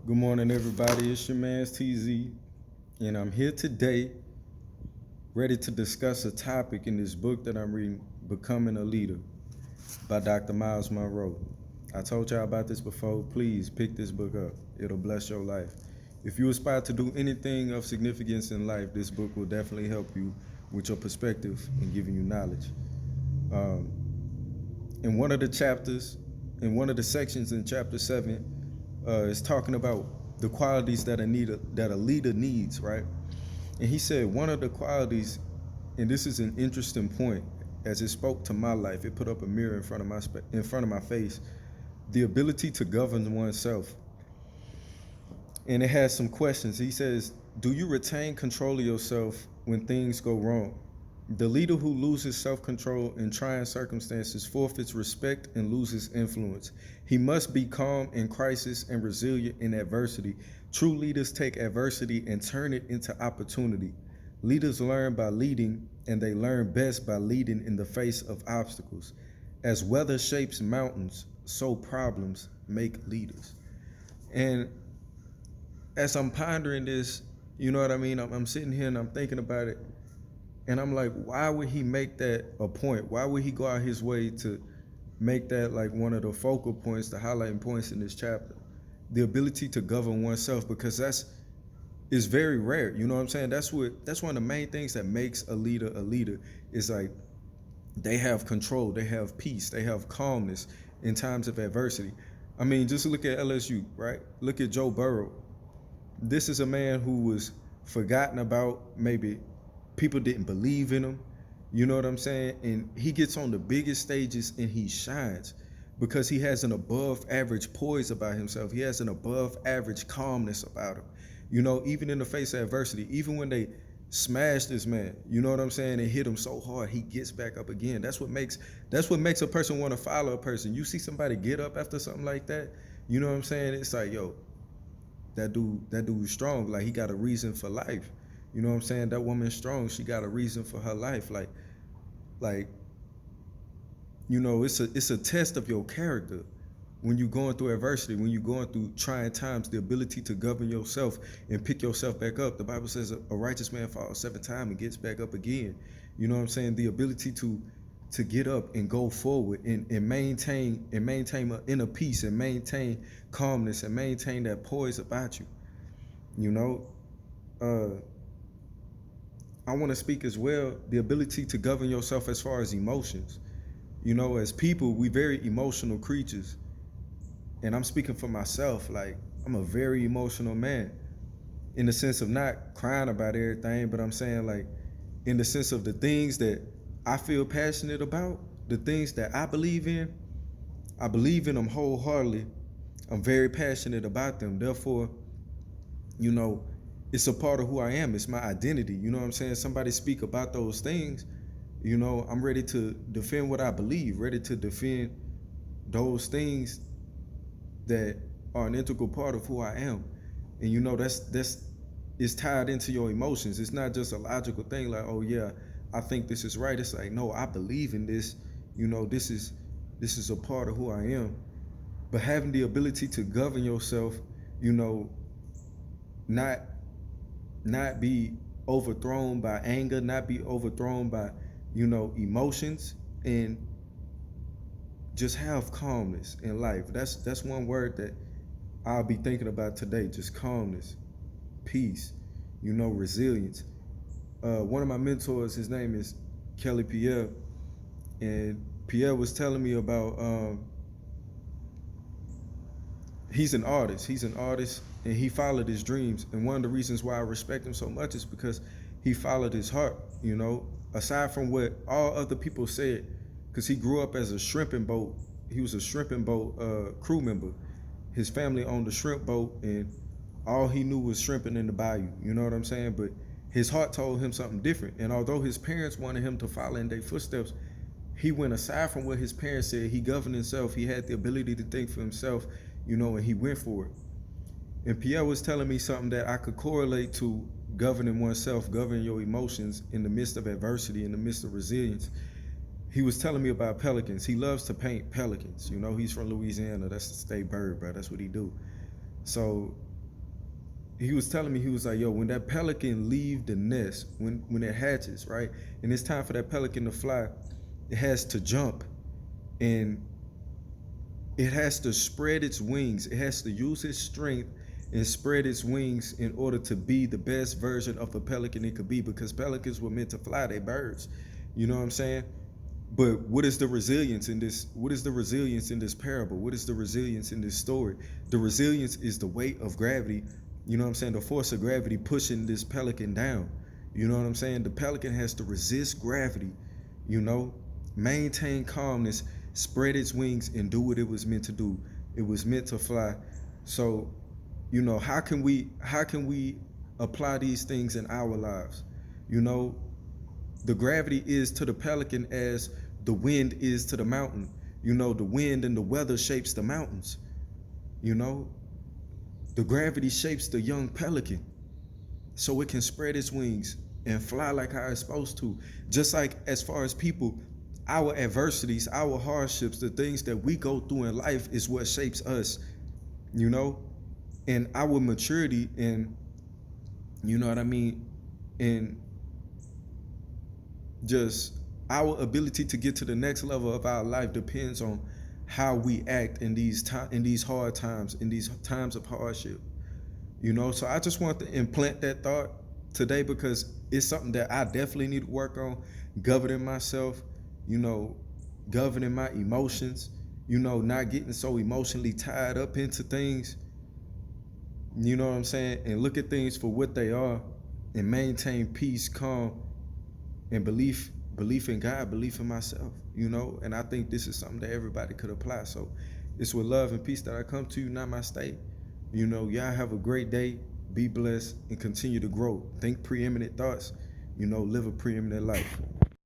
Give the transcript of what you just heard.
Good morning, everybody. It's your man's TZ, and I'm here today ready to discuss a topic in this book that I'm reading, Becoming a Leader by Dr. Miles Monroe. I told y'all about this before. Please pick this book up. It'll bless your life. If you aspire to do anything of significance in life, this book will definitely help you with your perspective and giving you knowledge. Um, in one of the chapters, in one of the sections in chapter 7, is talking about the qualities that a leader needs, right? And he said one of the qualities, and this is an interesting point, as it spoke to my life. It put up a mirror in front of my face. The ability to govern oneself, and it has some questions. He says, "Do you retain control of yourself when things go wrong? The leader who loses self-control in trying circumstances forfeits respect and loses influence. He must be calm in crisis and resilient in adversity. True leaders take adversity and turn it into opportunity. Leaders learn by leading, and they learn best by leading in the face of obstacles. As weather shapes mountains, so problems make leaders." And as I'm pondering this, you know what I mean? I'm sitting here and I'm thinking about it. And I'm like, why would he make that a point? Why would he go out his way to make that like one of the focal points, the highlighting points in this chapter? The ability to govern oneself, because that's is very rare. You know what I'm saying? That's one of the main things that makes a leader a leader. Is like they have control, they have peace, they have calmness in times of adversity. I mean, just look at LSU, right? Look at Joe Burrow. This is a man who was forgotten about. Maybe people didn't believe in him. You know what I'm saying? And he gets on the biggest stages and he shines because he has an above average poise about himself. He has an above average calmness about him. You know, even in the face of adversity, even when they smash this man, you know what I'm saying, and hit him so hard, he gets back up again. That's what makes a person want to follow a person. You see somebody get up after something like that, you know what I'm saying? It's like, yo, that dude's strong. Like he got a reason for life. You know what I'm saying? That woman's strong. She got a reason for her life. Like it's a test of your character when you're going through adversity, when you're going through trying times. The ability to govern yourself and pick yourself back up. The Bible says a righteous man falls 7 times and gets back up again. You know what I'm saying? The ability to get up and go forward and maintain an inner peace and maintain calmness and maintain that poise about you. You know, uh, I want to speak as well the ability to govern yourself as far as emotions. You know, as people, we very emotional creatures, and I'm speaking for myself. Like I'm a very emotional man in the sense of not crying about everything, but I'm saying like in the sense of the things that I feel passionate about, the things that I believe in them wholeheartedly. I'm very passionate about them. Therefore, you know, it's a part of who I am. It's my identity. You know what I'm saying? Somebody speak about those things. You know, I'm ready to defend what I believe, ready to defend those things that are an integral part of who I am. And you know, that's it's tied into your emotions. It's not just a logical thing like, oh yeah, I think this is right. It's like, no, I believe in this. You know, this is a part of who I am. But having the ability to govern yourself, you know, not not be overthrown by anger, not be overthrown by, you know, emotions, and just have calmness in life. That's one word that I'll be thinking about today. Just calmness, peace, you know, resilience. One of my mentors, his name is Kelly Pierre, and Pierre was telling me about he's an artist. He's an artist, and he followed his dreams. And one of the reasons why I respect him so much is because he followed his heart. You know, aside from what all other people said, because he grew up as a shrimping boat. He was a shrimping boat crew member. His family owned a shrimp boat, and all he knew was shrimping in the bayou. You know what I'm saying? But his heart told him something different. And although his parents wanted him to follow in their footsteps, he went aside from what his parents said. He governed himself. He had the ability to think for himself, you know, and he went for it. And Pierre was telling me something that I could correlate to governing oneself, governing your emotions in the midst of adversity, in the midst of resilience. He was telling me about pelicans. He loves to paint pelicans. You know, he's from Louisiana. That's the state bird, bro. That's what he do. So he was telling me, he was like, yo, when that pelican leave the nest, when it hatches, right, and it's time for that pelican to fly, it has to jump, and it has to spread its wings. It has to use its strength and spread its wings in order to be the best version of a pelican it could be, because pelicans were meant to fly, they birds. You know what I'm saying? But what is the resilience in this? What is the resilience in this parable? What is the resilience in this story? The resilience is the weight of gravity. You know what I'm saying? The force of gravity pushing this pelican down. You know what I'm saying? The pelican has to resist gravity, you know, maintain calmness, spread its wings, and do what it was meant to do. It was meant to fly. So, you know, how can we apply these things in our lives? You know, the gravity is to the pelican as the wind is to the mountain. You know, the wind and the weather shapes the mountains. You know, the gravity shapes the young pelican so it can spread its wings and fly like how it's supposed to. Just like as far as people, our adversities, our hardships, the things that we go through in life is what shapes us, you know, and our maturity, and you know what I mean, and just our ability to get to the next level of our life depends on how we act in these hard times, in these times of hardship. You know, so I just want to implant that thought today, because it's something that I definitely need to work on, governing myself, you know, governing my emotions, you know, not getting so emotionally tied up into things, you know what I'm saying, and look at things for what they are, and maintain peace, calm, and belief in God, belief in myself, you know. And I think this is something that everybody could apply. So it's with love and peace that I come to you, Namaste. You know, y'all have a great day, be blessed, and continue to grow. Think preeminent thoughts, you know, live a preeminent life.